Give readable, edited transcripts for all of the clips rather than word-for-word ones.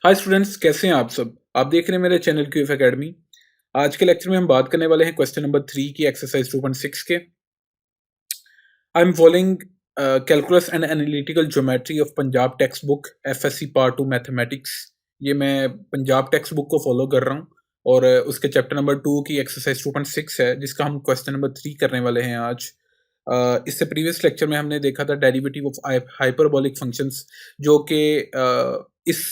Hi students, कैसे हैं आप सब? आप देख रहे हैं मेरे चैनल क्यूएफ एकेडमी। आज के लेक्चर में हम बात करने वाले हैं क्वेश्चन नंबर 3 की एक्सरसाइज 2.6 के। I am following calculus and analytical geometry of Punjab text book FSc part 2 mathematics. ये मैं पंजाब टेक्स्ट बुक को फॉलो कर रहा हूँ और उसके चैप्टर नंबर 2 की एक्सरसाइज 2.6 है, जिसका हम क्वेश्चन नंबर 3 करने वाले हैं आज। इससे प्रीवियस लेक्चर में हमने देखा था डेरिवेटिव ऑफ हाइपरबोलिक फंक्शंस, जो कि इस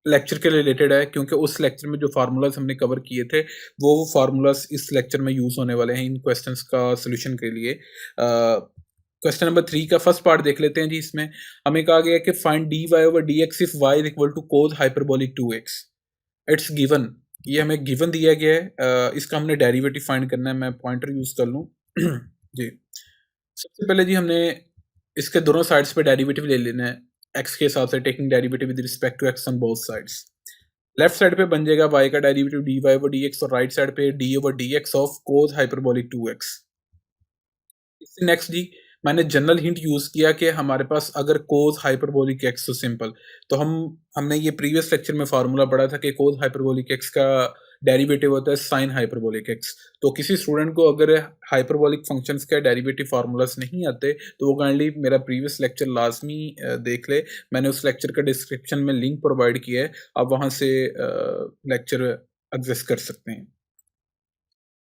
लेक्चर के रिलेटेड है, क्योंकि उस लेक्चर में जो फार्मूलाज हमने कवर किए थे वो फार्मूलाज इस लेक्चर में यूज होने वाले हैं इन क्वेश्चंस का सोल्यूशन के लिए। क्वेश्चन नंबर 3 का फर्स्ट पार्ट देख लेते हैं जी। इसमें हमें कहा गया कि find D Y over D X if Y is equal to cos hyperbolic 2x। It's given, ये हमें गिवन दिया गया है। इसका हमने डेरिवेटिव फाइंड करना है। मैं पॉइंटर यूज कर लूँ जी। सबसे पहले जी हमने इसके दोनों साइड्स पे डेरिवेटिव ले लेना है एक्स के हिसाब से, taking derivative with respect to X on both sides. Left side पे बन जाएगा y का डेरिवेटिव dy ओवर dx, और राइट साइड पे d over dx of cos hyperbolic 2x। इससे नेक्स्ट जी मैंने जनरल हिंट यूज किया कि हमारे पास अगर कोस हाइपरबोलिक x तो सिंपल, तो हमने ये प्रीवियस लेक्चर में फार्मूला पढ़ा था कि कोस हाइपरबोलिक x का डेरिवेटिव होता है साइन हाइपरबोलिक x। तो किसी स्टूडेंट को अगर हाइपरबोलिक फंक्शंस के डेरिवेटिव फार्मूलास नहीं आते तो वो काइंडली मेरा प्रीवियस लेक्चर लाजमी देख ले। मैंने उस लेक्चर का डिस्क्रिप्शन में लिंक प्रोवाइड किया है, आप वहां से लेक्चर एक्सेस कर सकते हैं।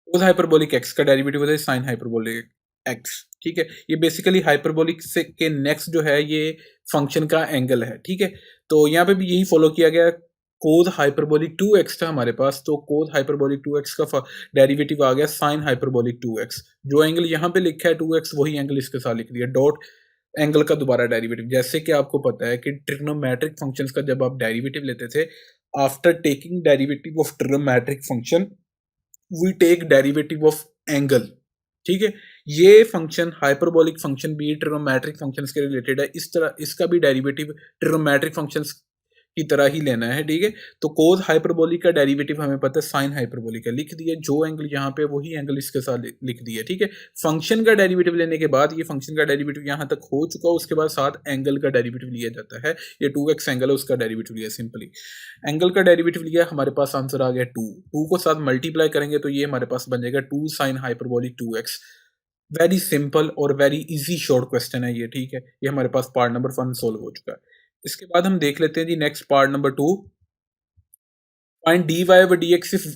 कोस हाइपरबोलिक x का डेरिवेटिव होता है साइन हाइपरबोलिक x। ठीक है, ये बेसिकली हाइपरबोलिक से के नेक्स्ट जो है ये फंक्शन का एंगल है। ठीक है, तो यहाँ पे भी यही फॉलो किया गया। कोस हाइपरबोलिक 2x था हमारे पास, तो कोस हाइपरबोलिक 2x का डेरिवेटिव आ गया साइन हाइपरबोलिक 2x। जो एंगल यहाँ पे लिखा है 2x, वही एंगल इसके साथ लिख दिया, डॉट एंगल का दोबारा डेरिवेटिव। जैसे कि आपको पता है कि ट्रिग्नोमेट्रिक फंक्शंस का जब आप डेरिवेटिव लेते थे, after taking derivative of trigonometric function we take derivative of angle. ठीक है, ये फंक्शन हाइपरबोलिक फंक्शन भी ट्रिग्नोमेट्रिक फंक्शंस के रिलेटेड है। इस तरह इसका भी डेरिवेटिव ट्रिग्नोमेट्रिक फंक्शंस की तरह ही लेना है। ठीक है, तो कोस हाइपरबोलिक का डेरिवेटिव हमें पता है साइन हाइपरबोलिक है, लिख दिया। जो एंगल यहाँ पे वही एंगल इसके साथ लिख दिया। ठीक है, फंक्शन का डेरिवेटिव लेने के बाद ये फंक्शन का डेरिवेटिव यहाँ तक हो चुका, उसके बाद साथ एंगल का डेरिवेटिव लिया जाता है। ये 2x एंगल है, उसका डेरिवेटिव लिया। सिंपली एंगल का डेरिवेटिव लिया, हमारे पास आंसर आ गया 2 को साथ मल्टीप्लाई करेंगे तो ये हमारे पास बन जाएगा 2 sine hyperbolic 2x। Very simple और वेरी इजी शॉर्ट क्वेश्चन है ये। ठीक है, ये हमारे पास पार्ट नंबर 1 सोल्व हो चुका है। इसके बाद हम देख लेते हैं जी next part number 2। Find D Y over D X if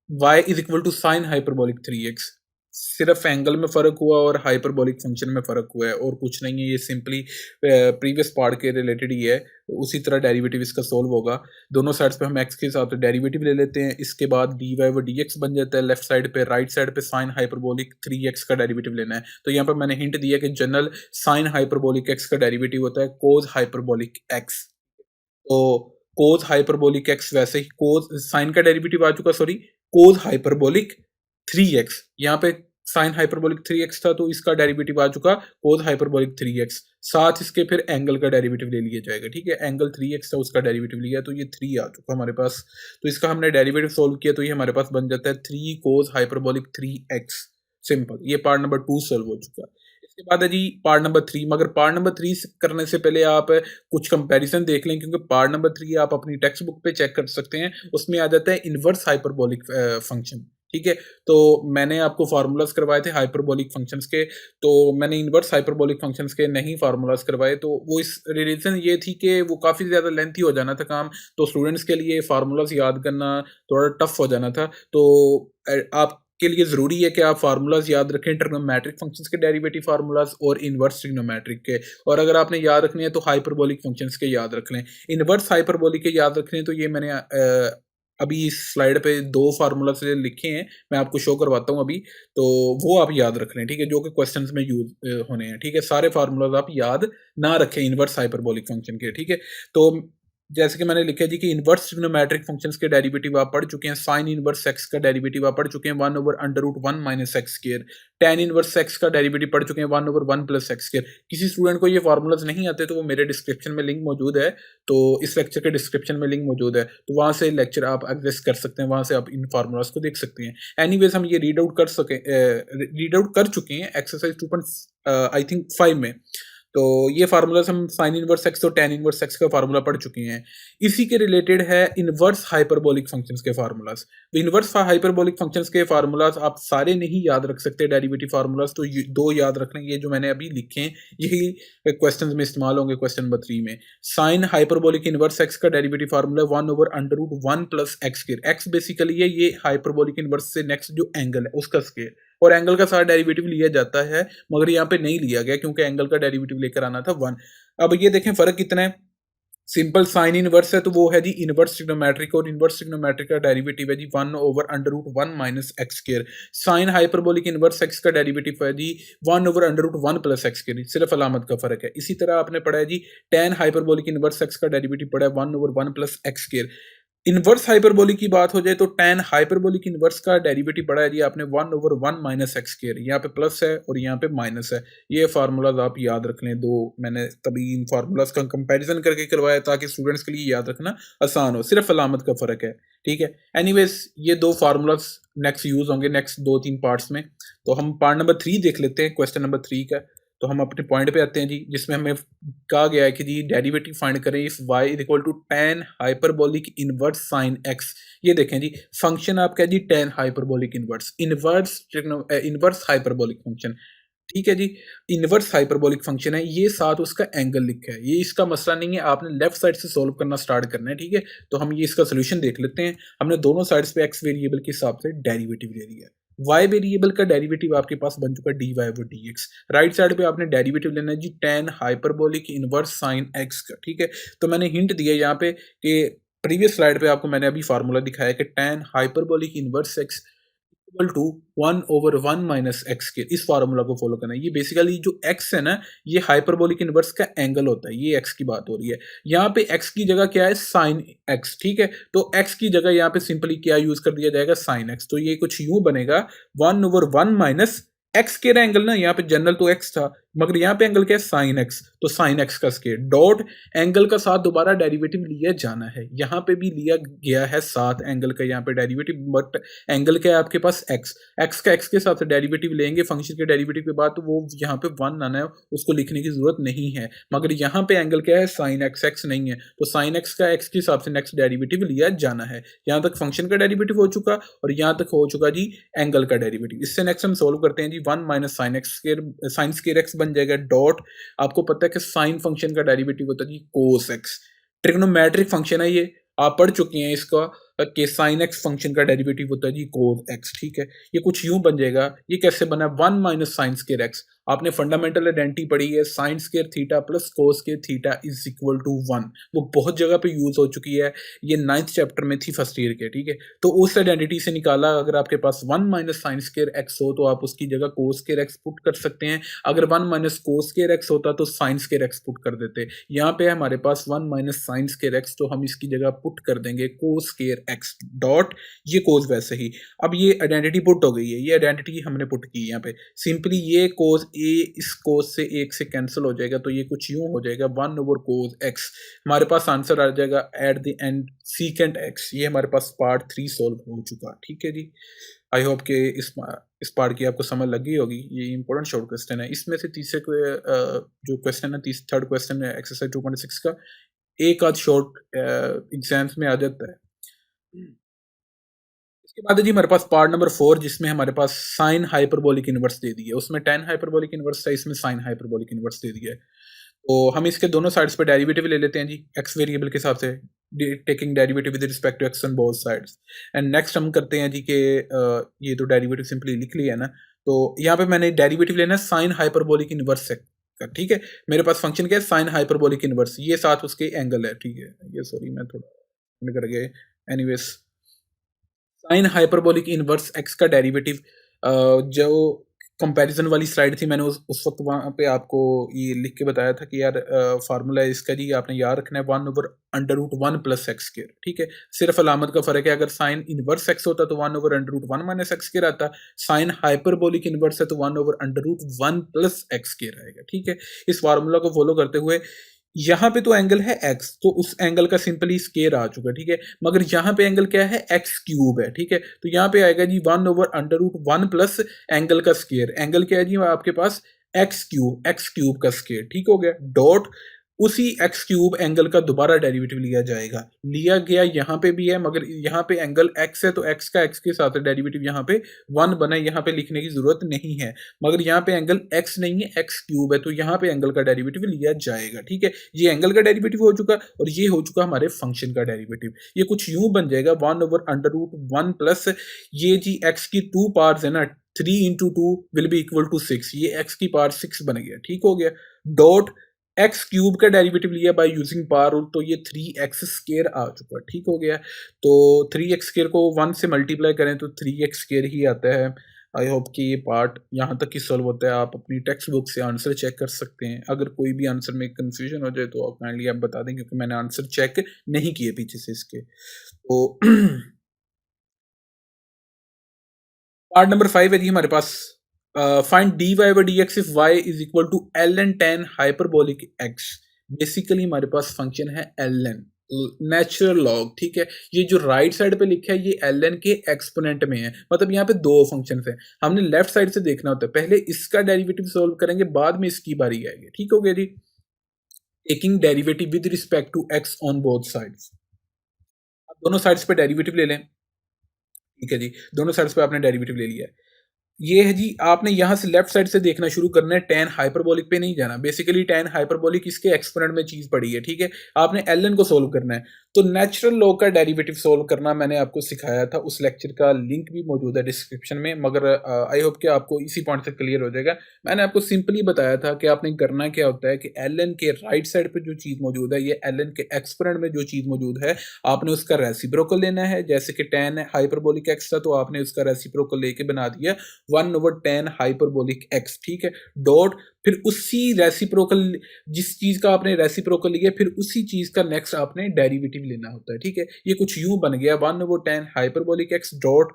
Y is equal to sine hyperbolic 3x। सिर्फ एंगल में फर्क हुआ और हाइपरबोलिक फंक्शन में फर्क हुआ है, और कुछ नहीं है। ये सिंपली प्रीवियस पार्ट के रिलेटेड ही है, उसी तरह डेरिवेटिव इसका सोल्व होगा। दोनों साइड्स पे हम x के हिसाब से डेरिवेटिव ले लेते हैं। इसके बाद D Y over D X बन जाता है लेफ्ट साइड पे। राइट साइड पे साइन हाइपरबोलिक 3x का डेरिवेटिव लेना है। तो यहाँ पर मैंने हिंट दिया कि जनरल साइन हाइपरबोलिक x का डेरिवेटिव होता है कोस हाइपरबोलिक x। तो कोस हाइपरबोलिक x, वैसे ही कोस साइन का डेरिवेटिव आ चुका, सॉरी, कोस हाइपरबोलिक 3x। यहाँ पे साइन हाइपरबोलिक 3x था, तो इसका डेरिवेटिव आ चुका कोस हाइपरबोलिक 3x। साथ इसके फिर एंगल का डेरिवेटिव ले लिया जाएगा। ठीक है, एंगल 3x था, उसका डेरिवेटिव लिया, तो ये 3 आ चुका हमारे पास। तो इसका हमने डेरिवेटिव सोल्व किया, तो ये हमारे पास बन जाता है 3 कोस हाइपरबोलिक 3x। सिंपल, ये पार्ट नंबर 2 सोल्व हो चुका है। इसके बाद है जी पार्ट नंबर 3। मगर पार्ट नंबर 3 करने से पहले आप कुछ कंपैरिजन देख लें, क्योंकि पार्ट नंबर 3 आप अपनी टेक्स्ट बुक पे चेक कर सकते हैं। उसमें आ जाता है इनवर्स हाइपरबोलिक फंक्शन। ठीक है, तो मैंने आपको फार्मूलाज करवाए थे हाइपरबोलिक फंक्शंस के, तो मैंने इनवर्स हाइपरबोलिक फंक्शंस के नहीं फार्मूलाज करवाए। तो वो इस रीजन ये थी कि वो काफ़ी ज़्यादा लेंथी हो जाना था काम, तो स्टूडेंट्स के लिए फार्मूलाज याद करना थोड़ा टफ हो जाना था। तो आप के लिए ज़रूरी है कि आप फार्मूलाज याद रखें, ट्रिग्नोमेट्रिक फंक्शंस के डेरिवेटिव फार्मूलाज और इनवर्स ट्रिग्नोमेट्रिक के। और अगर आपने याद रखने हैं तो हाइपरबोलिक फंक्शंस के याद रख लें। इनवर्स हाइपरबोलिक के याद रखने हैं तो ये मैंने अभी इस स्लाइड पे 2 फार्मूला से लिखे हैं, मैं आपको शो करवाता हूँ अभी, तो वो आप याद रख लें। ठीक है, जो कि क्वेश्चंस में यूज होने हैं। ठीक है, सारे फार्मूलाज आप याद ना रखें इनवर्स हाइपरबोलिक फंक्शन के। ठीक है, तो जैसे कि मैंने लिखा जी कि इनवर्स ट्रिग्नोमेट्रिक फंक्शंस के डेरिवेटिव आप पढ़ चुके हैं। साइन इनवर्स एक्स का डेरिवेटिव आप पढ़ चुके हैं 1 over under root 1 minus X square. Tan inverse X का डेरिवेटिव पढ़ चुके हैं 1 ओवर 1 प्लस एक्स स्क्वायर। किसी स्टूडेंट को ये फार्मूलाज नहीं आते तो वो मेरे डिस्क्रिप्शन में लिंक मौजूद है, तो इस लेक्चर के डिस्क्रिप्शन में लिंक मौजूद है, तो वहां से लेक्चर आप एक्सेस कर सकते हैं, वहां से आप इन फार्मूलाज को देख सकते हैं। एनीवेज हम ये रीड आउट कर चुके हैं एक्सरसाइज 2 आई थिंक 5 में। तो ये फार्मूलाज हम साइन इनवर्स एक्स और टेन इनवर्स एक्स का फार्मूला पढ़ चुके हैं। इसी के रिलेटेड है इनवर्स हाइपरबोलिक फंक्शंस के फार्मूलाज। तो इनवर्स हाइपरबोलिक फंक्शंस के फार्मूलाज आप सारे नहीं याद रख सकते डेरिवेटिव फार्मूलाज, तो दो याद रखना, ये जो मैंने अभी लिखे हैं यही क्वेश्चंस में इस्तेमाल होंगे। क्वेश्चन नंबर 3 में साइन हाइपरबोलिक इनवर्स एक्स का derivative formula 1/√1 plus X square. X basically है ये हाइपरबोलिक इनवर्स से नेक्स्ट जो एंगल है उसका स्क्वायर, और एंगल का सारा डेरिवेटिव लिया जाता है, मगर यहाँ पे नहीं लिया गया क्योंकि एंगल का डेरिवेटिव लेकर आना था 1। अब ये देखें फर्क कितना है। सिंपल साइन इनवर्स है तो वो है जी इनवर्स ट्रिग्नोमेट्रिक, और इनवर्स ट्रिग्नोमेट्रिक का डेरिवेटिव है जी 1/√1 minus X square. Sign hyperbolic inverse X का डेरिवेटिव है जी 1/√1 प्लस एक्स स्क्वायर, सिर्फ अलामत का फर्क है। इसी तरह आपने पढ़ा है जी टेन हाइपरबोलिक इनवर्स एक्स का डेरिवेटिव पढ़ा है 1/1 plus X square. Inverse hyperbolic की बात हो जाए तो टेन हाइपरबोलिक इनवर्स का डेरिवेटिव पढ़ा है जी आपने 1/1 माइनस एक्स स्क्वायर। यहाँ पे प्लस है और यहाँ पे माइनस है। ये फार्मूलाज आप याद रख लें, दो मैंने तभी इन फार्मूलाज का कंपैरिजन करके करवाया ताकि स्टूडेंट्स के लिए याद रखना आसान हो, सिर्फ अलामत का फर्क है, ठीक है। एनीवेज ये दो फार्मूलाज नेक्स्ट यूज होंगे नेक्स्ट 2-3 पार्ट्स में। तो हम पार्ट नंबर 3 देख लेते हैं, क्वेश्चन नंबर 3 का। तो हम अपने पॉइंट पे आते हैं जी, जिसमें हमें कहा गया है कि जी डेरिवेटिव फाइंड करें if y is equal to tan hyperbolic inverse sine x। ये देखें जी फंक्शन आपका है जी tan hyperbolic inverse hyperbolic function, ठीक है जी। इनवर्स हाइपरबोलिक फंक्शन है, ये साथ उसका एंगल लिखा है। ये इसका मसला नहीं है, आपने लेफ्ट साइड से सॉल्व करना स्टार्ट करना है, ठीक है। तो हम ये इसका सोल्यूशन देख लेते हैं। हमने दोनों साइड्स पे x वेरिएबल के हिसाब से डेरिवेटिव ले लिया है। y वेरिएबल का डेरिवेटिव आपके पास बन चुका है dy over dx। Right side पे आपने डेरिवेटिव लेना है जी tan hyperbolic inverse sine x का, ठीक है। तो मैंने हिंट दिया यहाँ पे कि प्रीवियस स्लाइड पे आपको मैंने अभी फार्मूला दिखाया कि tan hyperbolic inverse x equal to 1/1 minus X के, इस फार्मूला को फॉलो करना है। ये बेसिकली जो x है ना, ये हाइपरबोलिक इनवर्स का एंगल होता है, ये x की बात हो रही है। यहाँ पे x की जगह क्या है, साइन x, ठीक है। तो x की जगह यहाँ पे सिंपली क्या यूज कर दिया जाएगा, साइन x। तो ये कुछ यूं बनेगा 1/1 माइनस एक्स के एंगल ना, यहाँ पे जनरल तो x था मगर यहाँ पे एंगल क्या है, साइन x। तो साइन x का स्क्वायर डॉट एंगल का साथ दोबारा डेरिवेटिव लिया जाना है। यहाँ पे भी लिया गया है साथ एंगल का यहाँ पे डेरिवेटिव, बट एंगल क्या है आपके पास x का x के साथ डेरिवेटिव लेंगे फंक्शन के डेरिवेटिव के बाद, तो वो यहाँ पे 1 आना है, उसको लिखने की जरूरत नहीं है। मगर यहाँ पे एंगल क्या है, साइन x नहीं है, तो साइन x का x के हिसाब से नेक्स्ट डेरिवेटिव लिया जाना है। यहाँ तक फंक्शन का डेरिवेटिव हो चुका और यहाँ तक हो चुका जी एंगल का डेरिवेटिव। इससे नेक्स्ट हम सोल्व करते हैं जी 1 minus sine x square, sign square x बन जाएगा डॉट, आपको पता है कि साइन फंक्शन का डेरिवेटिव होता है जी कोस एक्स। ट्रिग्नोमेट्रिक फंक्शन है ये, आप पढ़ चुके हैं इसका कि साइन एक्स फंक्शन का डेरिवेटिव होता है जी कोस एक्स, ठीक है। ये कुछ यूं बन जाएगा, ये कैसे बना, 1 माइनस साइन स्क्वायर एक्स। आपने फंडामेंटल आइडेंटिटी पढ़ी है, sine square theta plus cos square theta is equal to 1। वो बहुत जगह पे यूज हो चुकी है, ये 9th चैप्टर में थी फर्स्ट ईयर के, ठीक है। तो उस आइडेंटिटी से निकाला, अगर आपके पास 1 माइनस साइन स्क्वायर एक्स हो तो आप उसकी जगह कोस स्क्वायर एक्स पुट कर सकते हैं। अगर 1 माइनस कोस स्क्वायर एक्स होता तो साइन स्क्वायर एक्स पुट कर देते। यहाँ पे हमारे पास 1 माइनस साइन स्क्वायर एक्स, तो हम इसकी जगह पुट कर देंगे कोस स्क्वायर एक्स डॉट ये कोस वैसे ही। अब ये आइडेंटिटी पुट हो गई है, ये आइडेंटिटी हमने पुट की यहाँ पे। सिंपली ये कोस ए इस कोस से एक से कैंसिल हो जाएगा, तो ये कुछ यूं हो जाएगा 1 ओवर कोस एक्स। हमारे पास आंसर आ जाएगा at the end secant x. ये हमारे पास पार्ट 3 सॉल्व हो चुका, ठीक है जी। आई होप कि इस पार्ट की आपको समझ लगी होगी। ये इंपॉर्टेंट शॉर्ट क्वेश्चन है। इसमें से तीसरे जो क्वेश्चन है, थर्ड क्वेश्चन है एक्सरसाइज 2.6 का, एक आध शॉर्ट एग्जाम्स में आ जाता है। इसके बाद है जी हमारे पास पार्ट नंबर 4, जिसमें हमारे पास साइन हाइपरबोलिक इनवर्स दे दी है। उसमें टेन हाइपरबोलिक इनवर्स था, इसमें साइन हाइपरबोलिक इनवर्स दे दिया है। तो हम इसके दोनों साइड्स पे डेरिवेटिव ले लेते हैं जी एक्स वेरिएबल के हिसाब से, taking derivative with respect to X on both sides. And next हम करते हैं जी कि ये तो डेरिवेटिव सिंपली लिख लिया है ना, तो यहाँ पे मैंने डेरिवेटिव लेना है साइन हाइपरबोलिक इनवर्स का, ठीक है। मेरे पास फंक्शन क्या है, साइन हाइपरबोलिक इनवर्स, ये साथ उसके एंगल है, ठीक है। ये सॉरी मैं थोड़ा कर गए। Anyways sign hyperbolic inverse X का डेरिवेटिव, जो कंपैरिजन वाली स्लाइड थी, मैंने उस वक्त वहाँ पे आपको ये लिख के बताया था कि यार फार्मूला इसका जी आपने याद रखना है 1/√1 प्लस एक्स स्क्वायर, ठीक है। सिर्फ अलामत का फर्क है, अगर साइन इनवर्स एक्स होता तो 1/√1 माइनस एक्स स्क्वायर आता, साइन हाइपरबोलिक इनवर्स है तो 1/√1 प्लस एक्स स्क्वायर आएगा, ठीक है। इस फार्मूला को फॉलो करते हुए यहाँ पे तो एंगल है x, तो उस एंगल का सिंपली स्केयर आ चुका है, ठीक है। मगर यहाँ पे एंगल क्या है, x क्यूब है, ठीक है। तो यहाँ पे आएगा जी 1/√1 प्लस एंगल का स्केयर। एंगल क्या है जी आपके पास, एक्स क्यूब का स्केयर, ठीक हो गया, डॉट उसी एक्स क्यूब एंगल का दोबारा डेरिवेटिव लिया जाएगा, लिया गया यहाँ पे भी है मगर यहाँ पे एंगल एक्स है तो एक्स का एक्स के साथ डेरिवेटिव यहाँ पे 1 बना, यहाँ पे लिखने की जरूरत नहीं है, मगर यहाँ पे एंगल एक्स नहीं है एक्स क्यूब है तो यहाँ पे एंगल का डेरिवेटिव लिया जाएगा, ठीक है। ये एंगल का डेरिवेटिव हो चुका और ये हो चुका हमारे फंक्शन का डेरिवेटिव। ये कुछ यूं बन जाएगा 1/√1 प्लस ये जी एक्स की 2 पार्ट्स है ना, 3 into 2 will be equal to 6, ये एक्स की पावर 6 बन गया, ठीक हो गया, डॉट एक्स क्यूब का डेरिवेटिव लिया बाय यूजिंग पावर रूल तो ये 3x स्केयर आ चुका, ठीक हो गया। तो 3x स्केयर को 1 से मल्टीप्लाई करें तो 3x स्केयर ही आता है। आई होप कि ये पार्ट यहाँ तक ही सॉल्व होता है, आप अपनी टेक्स्ट बुक से आंसर चेक कर सकते हैं। अगर कोई भी आंसर में कंफ्यूजन हो जाए तो काइंडली आप बता दें क्योंकि मैंने आंसर चेक नहीं किए पीछे से इसके। तो पार्ट नंबर 5 है जी हमारे पास, find dy by dx if y is equal to ln tan hyperbolic x। Basically हमारे पास फंक्शन है ln नेचुरल लॉग, ठीक है। ये जो राइट साइड पे लिखा है ये ln के एक्सपोनेंट में है, मतलब यहाँ पे दो फंक्शन है, हमने लेफ्ट साइड से देखना होता है, पहले इसका डेरिवेटिव सॉल्व करेंगे बाद में इसकी बारी आएगी, ठीक हो गया जी। Taking derivative with respect to x on both sides, आप दोनों साइड्स पे डेरिवेटिव ले लें, ठीक है जी, दोनों साइड्स पे आपने डेरिवेटिव ले लिया है। ये है जी, आपने यहां से लेफ्ट साइड से देखना शुरू करना है, tan हाइपरबोलिक पे नहीं जाना। बेसिकली tan हाइपरबोलिक इसके एक्सपोनेंट में चीज पड़ी है, ठीक है। आपने ln को सोल्व करना है, तो नेचुरल लॉग का डेरिवेटिव सोल्व करना मैंने आपको सिखाया था, उस लेक्चर का लिंक भी मौजूद है डिस्क्रिप्शन में, मगर आई होप कि आपको इसी पॉइंट से क्लियर हो जाएगा। मैंने आपको सिंपली बताया था कि आपने करना क्या होता है कि ln के राइट साइड पे जो चीज मौजूद है, ये ln के एक्सपोनेंट में जो चीज मौजूद है, आपने उसका रेसिप्रोकल लेना है। जैसे कि tan हाइपरबोलिक एक्स था तो आपने उसका रेसिप्रोकल लेके बना दिया 1/tan हाइपरबोलिक x, ठीक है, डॉट फिर उसी रेसिप्रोकल, जिस चीज का आपने रेसिप्रोकल लिया फिर उसी चीज का नेक्स्ट आपने डेरिवेटिव लेना होता है, ठीक है। ये कुछ यूं बन गया 1/tan hyperbolic x dot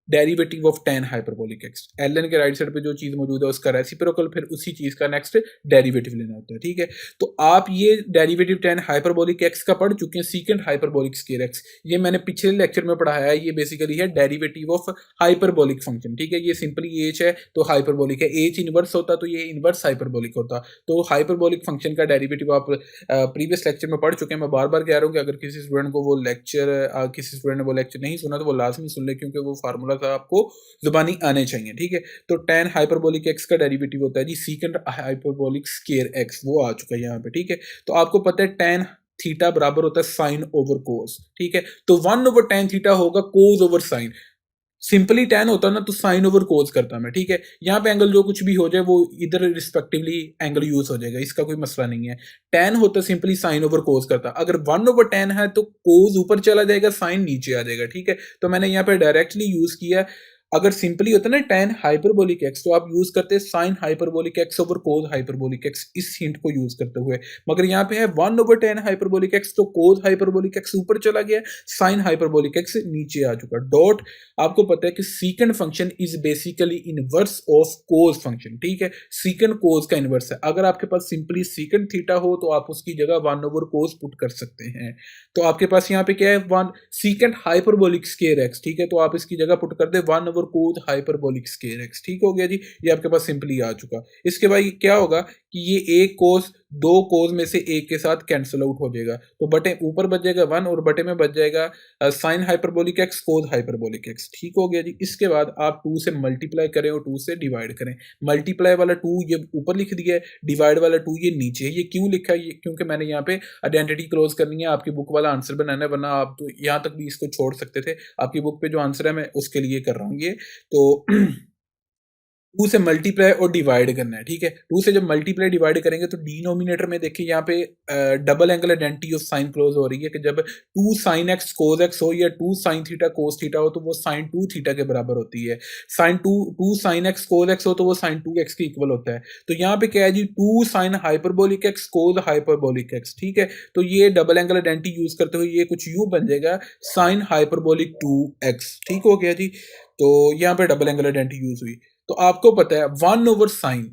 derivative of tan hyperbolic x। ln के राइट साइड पे जो चीज मौजूद है उसका रेसिप्रोकल फिर उसी चीज का नेक्स्ट डेरिवेटिव लेना होता है, ठीक है। तो आप ये डेरिवेटिव tan हाइपरबोलिक x का पढ़ चुके हैं, सीकेंट हाइपरबोलिक स्केयर x, ये मैंने पिछले लेक्चर में पढ़ाया है। ये बेसिकली है डेरिवेटिव ऑफ हाइपरबोलिक फंक्शन, ठीक है। ये सिंपली h है तो हाइपरबोलिक है, h इनवर्स होता तो ये इनवर्स हाइपरबोलिक होता। तो हाइपरबोलिक फंक्शन का डेरिवेटिव आप प्रीवियस लेक्चर में पढ़ चुके हैं। मैं बार बार कह रहा हूँ कि अगर किसी स्टूडेंट को वो लेक्चर किसी स्टूडेंट ने वो लेक्चर नहीं सुना तो वो लाजमी सुन ले, क्योंकि वो फार्मूला आपको जुबानी आने चाहिए, ठीक है। तो tan हाइपरबोलिक x का डेरिवेटिव होता है जी सीकेंट हाइपरबोलिक स्केयर x, वो आ चुका है यहाँ पे, ठीक है। तो आपको पता है tan थीटा बराबर होता है साइन ओवर कोस, ठीक है। तो 1/tan थीटा होगा कोस ओवर साइन। सिंपली tan होता ना तो साइन ओवर कोस करता मैं, ठीक है। यहाँ पे एंगल जो कुछ भी हो जाए वो इधर रिस्पेक्टिवली एंगल यूज हो जाएगा, इसका कोई मसला नहीं है। tan होता सिंपली साइन ओवर कोस करता, अगर 1/tan है तो कोस ऊपर चला जाएगा साइन नीचे आ जाएगा, ठीक है। तो मैंने यहाँ पे डायरेक्टली यूज किया। अगर सिंपली होता ना tan हाइपरबोलिक x तो आप यूज करते sine hyperbolic x over cos hyperbolic x, इस हिंट को यूज करते हुए। मगर यहाँ पे है 1/tan हाइपरबोलिक x तो कोस हाइपरबोलिक x ऊपर चला गया, साइन हाइपरबोलिक x नीचे आ चुका, डॉट आपको पता है कि secant function is basically inverse of cos function, ठीक है। सीकेंट कोस का इनवर्स है। अगर आपके पास सिंपली सीकेंट थीटा हो तो आप उसकी जगह 1/कोस पुट कर सकते हैं। तो आपके पास यहाँ पे क्या है 1 सीकेंट हाइपरबोलिक स्केयर x, ठीक है। तो आप इसकी जगह पुट कर दे 1/कोस हाइपरबोलिक स्केयर x, ठीक हो गया जी। ये आपके पास सिंपली आ चुका। इसके बाद क्या होगा कि ये एक कोस दो कोस में से एक के साथ कैंसिल आउट हो जाएगा, तो बटे ऊपर बच जाएगा 1 और बटे में बच जाएगा sine hyperbolic x cos hyperbolic x, ठीक हो गया जी। इसके बाद आप 2 से मल्टीप्लाई करें और 2 से डिवाइड करें। मल्टीप्लाई वाला 2 ये ऊपर लिख दिया है, डिवाइड वाला 2 ये नीचे है। ये क्यों लिखा है? क्योंकि मैंने यहाँ पे आइडेंटिटी क्लोज करनी है, आपकी बुक वाला आंसर बनाना है, वरना आप तो यहाँ तक भी इसको छोड़ सकते थे। आपकी बुक पे जो आंसर है मैं उसके लिए कर रहा हूँ ये। तो 2 से मल्टीप्लाई और डिवाइड करना है, ठीक है। 2 से जब मल्टीप्लाई डिवाइड करेंगे तो डिनोमिनेटर में देखिए यहाँ पे double angle identity of sine close हो रही है कि जब 2 साइन एक्स कोस एक्स हो या 2 साइन थीटा कोस थीटा हो तो वो साइन 2 थीटा के बराबर होती है। Sine 2 sine X cos X हो तो वो साइन 2 एक्स के इक्वल होता है। तो यहाँ पे क्या है जी 2 sine hyperbolic x cos hyperbolic x, ठीक है। तो ये डबल एंगल आइडेंटिटी यूज करते हुए ये कुछ यूं बन जाएगा साइन हाइपरबोलिक 2x, ठीक हो गया जी। तो यहाँ पे डबल एंगल आइडेंटिटी यूज हुई। तो आपको पता है 1/sin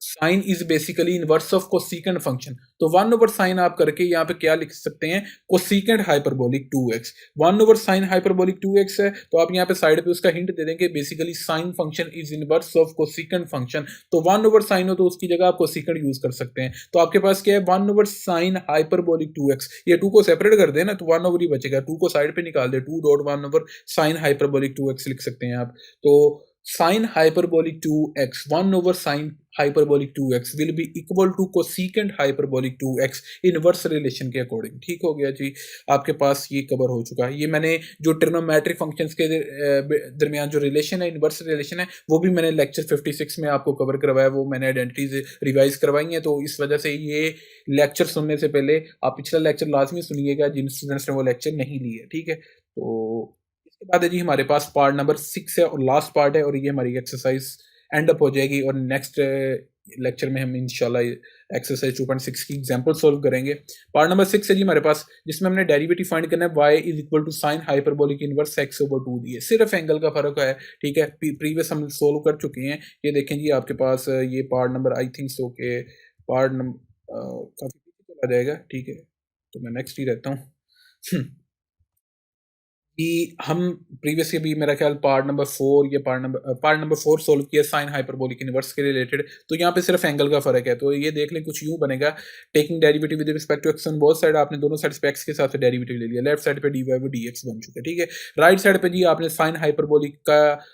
sine is basically inverse of cosecant function. तो 1/sin आप करके यहाँ पे क्या लिख सकते हैं, cosecant hyperbolic 2x। 1/sin hyperbolic 2x है, तो आप यहाँ पे साइड पे उसका हिंट दे देंगे basically sine function is inverse of cosecant function. तो 1/sin हो तो उसकी जगह आप कोसिकेंट यूज कर सकते हैं। तो आपके पास क्या है, 1/sin हाइपरबोलिक 2x। ये 2 को सेपरेट कर दे ना तो 1 ओवर ही बचेगा, 2 को साइड पे निकाल दे, 2.1/sin हाइपरबोलिक 2x लिख सकते हैं आप। तो sin hyperbolic 2x 1/sin hyperbolic 2x will be equal to cosecant hyperbolic 2x inverse relation के अकॉर्डिंग। ठीक हो गया जी, आपके पास ये कवर हो चुका है। ये मैंने जो ट्रिग्नोमेट्रिक फंक्शंस के दरमियान जो रिलेशन है, इनवर्स रिलेशन है, वो भी मैंने लेक्चर 56 में आपको कवर करवाया, वो मैंने आइडेंटिटीज रिवाइज करवाई हैं। तो इस वजह से ये लेक्चर सुनने से पहले आप पिछला लेक्चर लाजमी सुनिएगा जिन स्टूडेंट्स ने वो लेक्चर नहीं लिए। ठीक है, तो इसके बाद है जी हमारे पास पार्ट नंबर 6 है और लास्ट पार्ट है, और ये हमारी एक्सरसाइज एंड अप हो जाएगी। और नेक्स्ट लेक्चर में हम इंशाल्लाह एक्सरसाइज 2.6 की एग्जांपल सॉल्व करेंगे। पार्ट नंबर 6 है जी हमारे पास, जिसमें हमने डेरिवेटिव फाइंड करना है y is equal to sine hyperbolic inverse x/2 दिए, सिर्फ एंगल का फर्क है। ठीक है, प्रीवियस हम सोल्व कर चुके हैं। ये देखें जी आपके पास ये part number I think so के पार्ट नंबर काफी पीछे चला जाएगा। ठीक है, तो मैं नेक्स्ट ही रहता हूँ कि हम प्रीवियसली भी मेरा ख्याल पार्ट नंबर 4 ये पार्ट नंबर 4 सोल्व किया साइन हाइपरबोलिक इनवर्स के रिलेटेड। तो यहाँ पे सिर्फ एंगल का फर्क है। तो ये देख लें, कुछ यूं बनेगा, taking derivative with respect to X on both side, आपने दोनों साइड पे एक्स के साथ डेरिवेटिव ले लिया। लेफ्ट साइड पे dy वो dx बन चुका है। ठीक है, राइट साइड पे जी आपने साइन हाइपरबोलिक का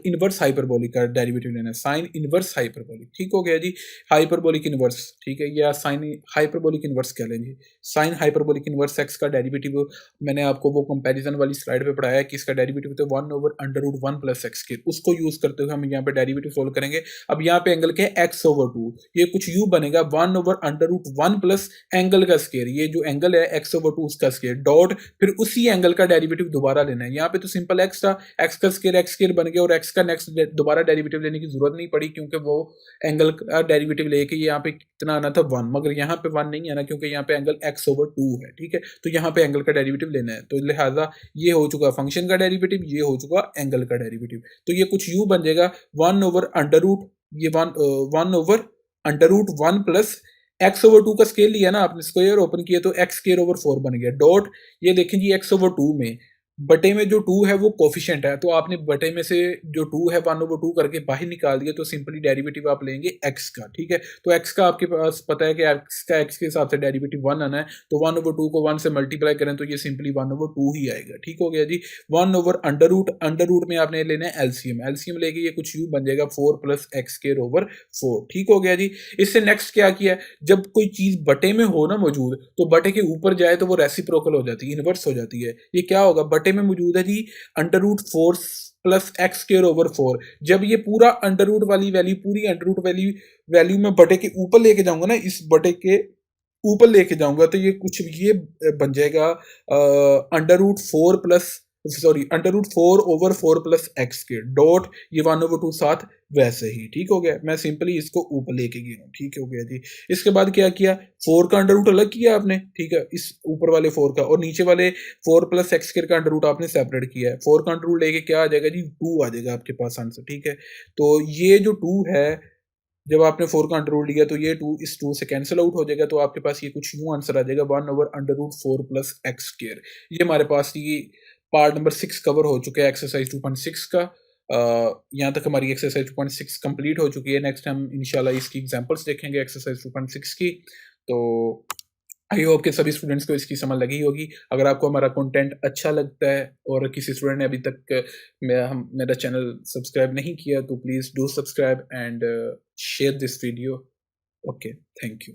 इनवर्स हाइपरबोलिक का डेरिवेटिव लेना है, साइन इनवर्स हाइपरबोलिक। ठीक हो गया जी, हाइपरबोलिक इनवर्स। ठीक है, या साइन हाइपरबोलिक इनवर्स कह लेंगे, साइन हाइपरबोलिक इनवर्स एक्स का डेरिवेटिव मैंने आपको वो कंपैरिजन वाली स्लाइड पे पढ़ाया कि इसका डेरिवेटिव तो 1/√1 प्लस एक्स के, उसको यूज करते हुए हम यहाँ पे डेरिवेटिव सोल्व करेंगे। अब यहाँ पे एंगल के x/2, ये कुछ यू बनेगा 1/√1 प्लस एंगल का स्केयर, ये जो एंगल है x/2 उसका स्केयर डॉट, फिर उसी एंगल का डेरिवेटिव दोबारा लेना है। यहाँ पे तो सिंपल x था, x का स्केयर बन गया और x का नेक्स्ट दोबारा डेरिवेटिव लेने की जरूरत नहीं पड़ी, क्योंकि वो एंगल का डेरिवेटिव लेके यहाँ पे कितना आना था 1, मगर यहाँ पे 1 नहीं आना क्योंकि यहाँ पे एंगल x/2 है। ठीक है, तो यहाँ पे एंगल का डेरिवेटिव लेना है, तो लिहाजा ये हो चुका फंक्शन का डेरिवेटिव, ये हो चुका एंगल का डेरिवेटिव। तो ये कुछ यूं बन जाएगा 1/√, ये 1/√1 प्लस x/2 का स्केल लिया ना आपने, स्क्वायर ओपन किया तो x²/4 बन गया डॉट, ये देखें जी x/2 में बटे में जो 2 है वो कोफिशिएंट है, तो आपने बटे में से जो 2 है 1/2 करके बाहर निकाल दिया, तो सिंपली डेरिवेटिव आप लेंगे x का। ठीक है, तो x का आपके पास पता है कि x का x के हिसाब से डेरिवेटिव 1 आना है, तो 1/2 को 1 से मल्टीप्लाई करें तो ये सिंपली 1/2 ही आएगा। ठीक हो गया जी, 1/√अंडर रूट में आपने लेना है एलसीएम, एलसीएम लेके ये कुछ यूं बन जाएगा 4 प्लस x²/4। ठीक हो गया जी। इससे नेक्स्ट क्या किया, जब कोई चीज बटे में हो ना मौजूद, तो बटे के ऊपर जाए तो वो रेसिप्रोकल हो जाती है, इनवर्स हो जाती है। ये क्या होगा, बटे में मौजूद है जी अंडर रूट 4 प्लस x²/4। जब ये पूरा अंडर रूट वाली वैल्यू, पूरी अंडर रूट वैल्यू में बटे के ऊपर लेके जाऊंगा ना, इस बटे के ऊपर लेके जाऊंगा, तो ये कुछ ये बन जाएगा अंडर रूट 4 प्लस एक्स के डॉट, ये 1/2 साथ वैसे ही। ठीक हो गया, मैं सिंपली इसको ऊपर लेके गया हूँ। ठीक हो गया जी। इसके बाद क्या किया, 4 का अंडर रूट अलग किया आपने। ठीक है, इस ऊपर वाले 4 का, और नीचे वाले 4 प्लस एक्स का अंडर रूट आपने सेपरेट किया है। 4 का अंडर रूट लेके क्या आ जाएगा जी, 2 आ जाएगा आपके पास आंसर। ठीक है, तो ये जो 2 है, जब आपने 4 का अंडर रूट लिया तो ये 2 इस 2 से कैंसिल आउट हो जाएगा, तो आपके पास ये कुछ यूं आंसर आ जाएगा 1/√4 प्लस x²। ये हमारे पास ये पार्ट नंबर 6 कवर हो चुका है एक्सरसाइज 2.6 का। यहाँ तक हमारी एक्सरसाइज 2.6 कंप्लीट हो चुकी है। नेक्स्ट हम इंशाल्लाह इसकी एग्जांपल्स देखेंगे एक्सरसाइज 2.6 की। तो आई होप कि सभी स्टूडेंट्स को इसकी समझ लगी होगी। अगर आपको हमारा कंटेंट अच्छा लगता है और किसी स्टूडेंट ने अभी तक मेरा चैनल सब्सक्राइब नहीं किया, तो please do subscribe and share this video. Okay, thank you.